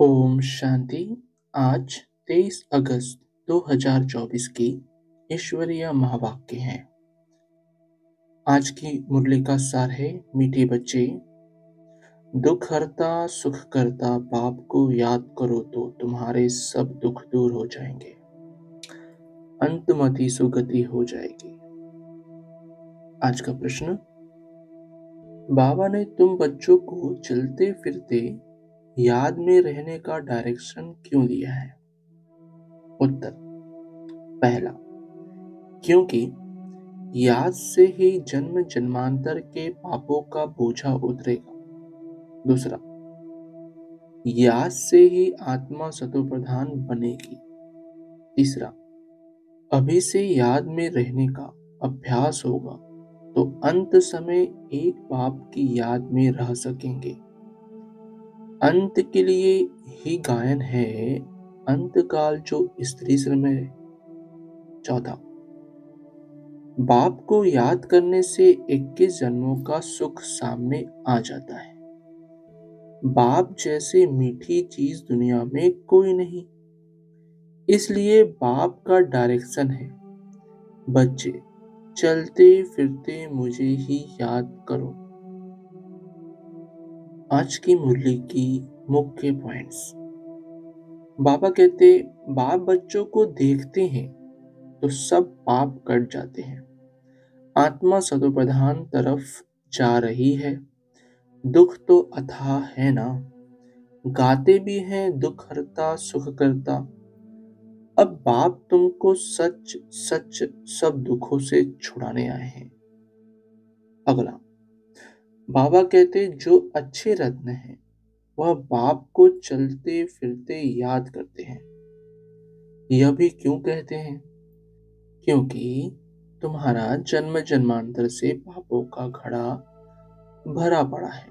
ओम शांति। आज 23 अगस्त 2024 की ईश्वरीय महावाक्य है। आज की मुरली का सार है, मीठे बच्चे, दुख हरता सुख करता बाप को याद करो तो तुम्हारे सब दुख दूर हो जाएंगे, अंतमति सुगति हो जाएगी। आज का प्रश्न, बाबा ने तुम बच्चों को चलते फिरते याद में रहने का डायरेक्शन क्यों दिया है? उत्तर, पहला, क्योंकि याद से ही जन्म जन्मांतर के पापों का बोझा उतरेगा। दूसरा, याद से ही आत्मा सतोप्रधान बनेगी। तीसरा, अभी से याद में रहने का अभ्यास होगा तो अंत समय एक बाप की याद में रह सकेंगे। अंत के लिए ही गायन है, अंतकाल जो स्त्री में। चौथा, बाप को याद करने से 21 जन्मों का सुख सामने आ जाता है। बाप जैसे मीठी चीज दुनिया में कोई नहीं, इसलिए बाप का डायरेक्शन है, बच्चे चलते फिरते मुझे ही याद करो। आज की मुरली की मुख्य पॉइंट्स। बाबा कहते, बाप बच्चों को देखते हैं तो सब पाप कट जाते हैं, आत्मा सतोप्रधान तरफ जा रही है। दुख तो अथाह है ना, गाते भी हैं दुख हरता सुख करता। अब बाप तुमको सच सच सब दुखों से छुड़ाने आए हैं। अगला, बाबा कहते जो अच्छे रत्न हैं वह बाप को चलते फिरते याद करते हैं। यह भी क्यों कहते हैं? क्योंकि तुम्हारा जन्म जन्मांतर से पापों का घड़ा भरा पड़ा है,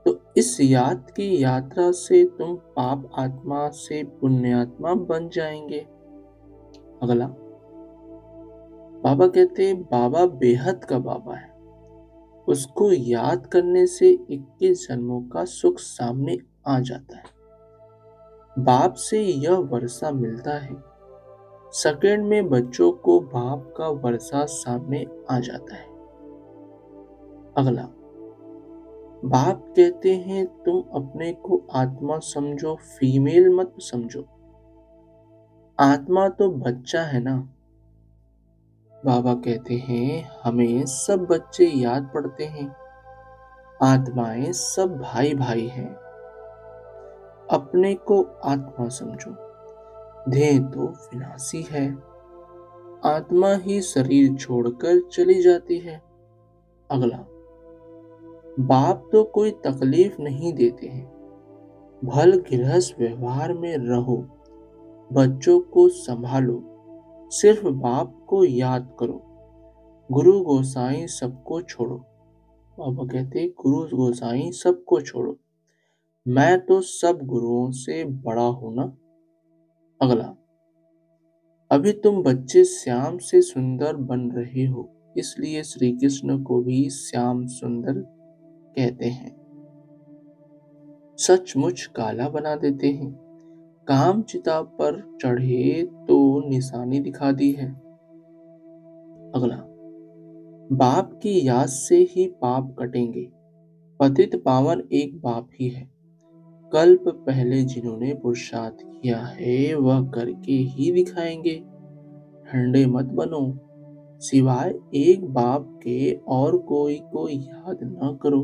तो इस याद की यात्रा से तुम पाप आत्मा से पुण्यात्मा बन जाएंगे। अगला, बाबा कहते बाबा बेहद का बाबा है, उसको याद करने से 21 जन्मों का सुख सामने आ जाता है। बाप से यह वर्षा मिलता है, सेकंड में बच्चों को बाप का वर्षा सामने आ जाता है। अगला, बाप कहते हैं तुम अपने को आत्मा समझो, फीमेल मत समझो। आत्मा तो बच्चा है ना। बाबा कहते हैं हमें सब बच्चे याद पड़ते हैं, आत्माएं सब भाई भाई हैं। अपने को आत्मा समझो, देह तो विनाशी है, आत्मा ही शरीर छोड़कर चली जाती है। अगला, बाप तो कोई तकलीफ नहीं देते हैं, भल गृहस्थ व्यवहार में रहो, बच्चों को संभालो, सिर्फ बाप को याद करो, गुरु गोसाई सबको छोड़ो। बाबा कहते गुरु गोसाई सबको छोड़ो, मैं तो सब गुरुओं से बड़ा हूं ना। अगला, अभी तुम बच्चे श्याम से सुंदर बन रहे हो, इसलिए श्री कृष्ण को भी श्याम सुंदर कहते हैं। सचमुच काला बना देते हैं, काम चिता पर चढ़े तो निशानी दिखा दी है। अगला, बाप की याद से ही पाप कटेंगे, पतित पावन एक बाप ही है। कल्प पहले जिन्होंने पुरुषार्थ किया है वह करके ही दिखाएंगे। ठंडे मत बनो, सिवाय एक बाप के और कोई को याद न करो।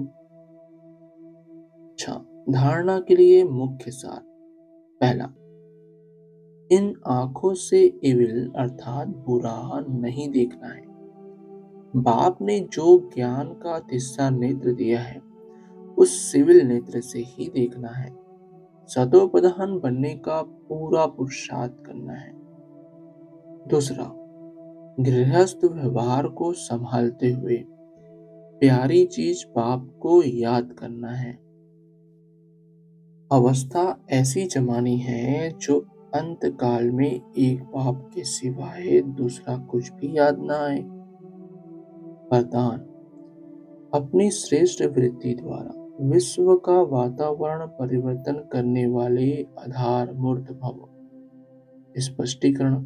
अच्छा, धारणा के लिए मुख्य सार। पहला, इन आंखों से इविल अर्थात बुरा नहीं देखना है। बाप ने जो ज्ञान का तीसरा नेत्र दिया है उस सिविल नेत्र से ही देखना है। सतोप्रधान बनने का पूरा पुरुषार्थ करना है। दूसरा, गृहस्थ व्यवहार को संभालते हुए प्यारी चीज बाप को याद करना है। अवस्था ऐसी जमानी है जो अंत काल में एक बाप के सिवाय दूसरा कुछ भी याद ना आए। वरदान, अपनी श्रेष्ठ वृत्ति द्वारा विश्व का वातावरण परिवर्तन करने वाले आधार मूर्त भव। स्पष्टीकरण।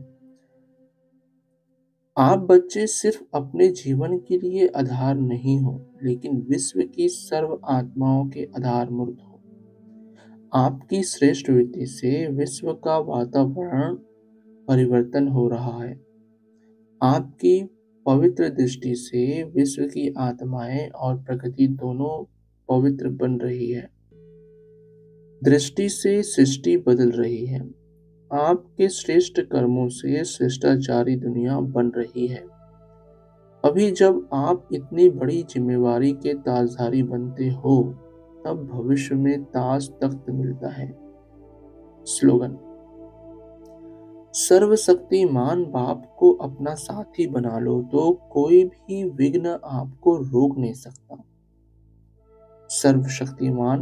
आप बच्चे सिर्फ अपने जीवन के लिए आधार नहीं हो, लेकिन विश्व की सर्व आत्माओं के आधार मूर्त हो। आपकी श्रेष्ठ वृत्ति से विश्व का वातावरण परिवर्तन हो रहा है। आपकी पवित्र दृष्टि से विश्व की आत्माएं और प्रकृति दोनों पवित्र बन रही है। दृष्टि से सृष्टि बदल रही है। आपके श्रेष्ठ कर्मों से शिष्टाचारी दुनिया बन रही है। अभी जब आप इतनी बड़ी जिम्मेवारी के ताजधारी बनते हो, तब भविष्य में ताज तख्त मिलता है। स्लोगन। सर्वशक्तिमान बाप को अपना साथी बना लो तो कोई भी विघ्न आपको रोक नहीं सकता। सर्वशक्तिमान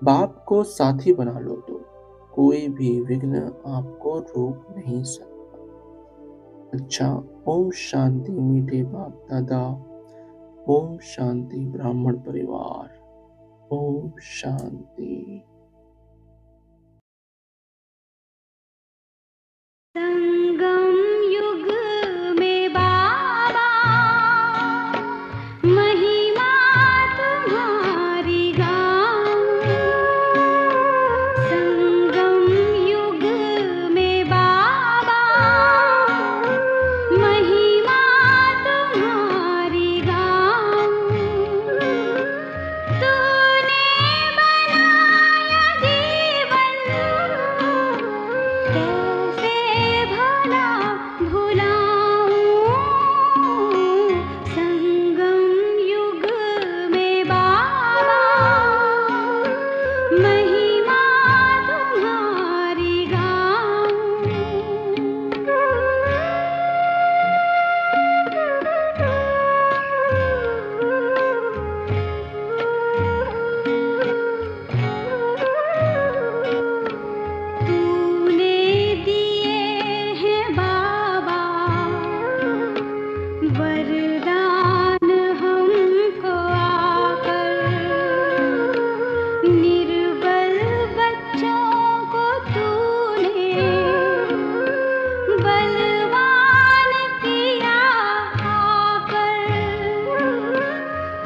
बाप को साथी बना लो तो कोई भी विघ्न आपको रोक नहीं सकता। अच्छा, ओम शांति मीठे बाप दादा। ओम शांति ब्राह्मण परिवार। ओम शांति। संगम युग में बाबा महिमा तुम्हारी गाऊं। संगम युग में बाबा महिमा तुम्हारी गाऊं। तूने बनाया जीवन कैसे भला भुलाऊं। संगम युग में बाबा महिमा तुम्हारी तूने दिए हैं बाबा वरदान हमको आकर। निर्बल बच्चों को तूने बलवान किया आकर।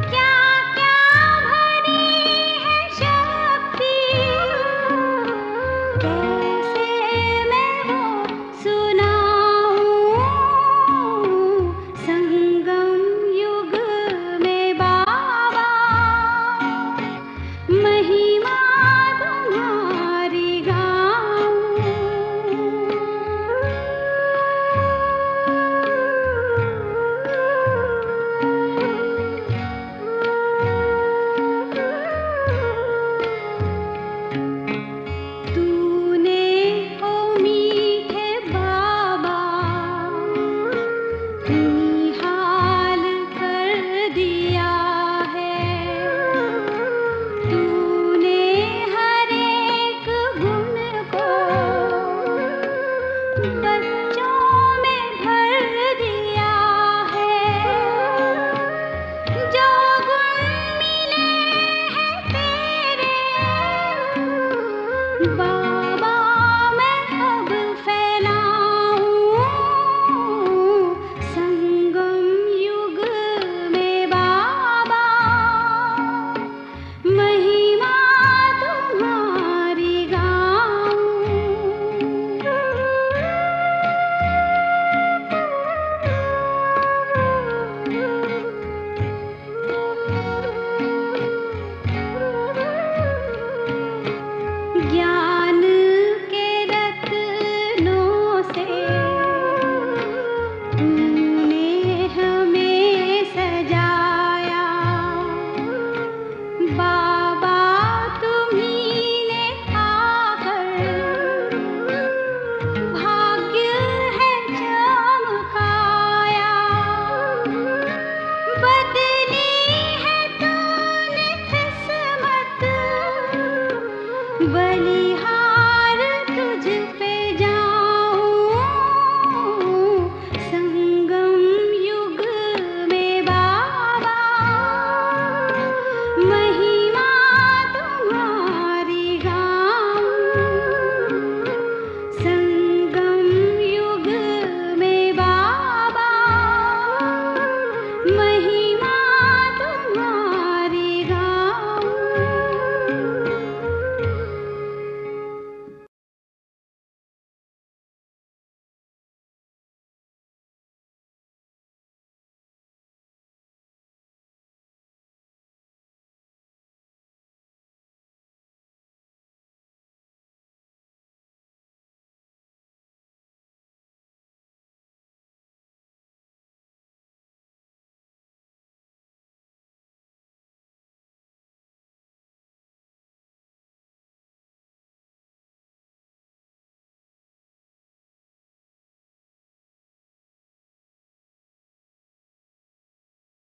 क्या क्या भरी है शक्ति कैसे मैं वो सुनाऊं। संगम युग में बाबा महिमा तुम्हारी गाऊं। तूने ओ मीठे बाबा निहाल कर दिया है। तूने हर एक गुण को बच्चों में भर दिया है। जो गुण मिले हैं तेरे बाबा मैं अब फैलाऊं। संगम युग में बाबा महिमा तुम्हारी गाऊं। ज्ञान के रत्नों से तूने हमें सजाया। बाबा तुम्ही ने आकर भाग्य है चमकाया। बदली है तूने किस्मत बलिहारी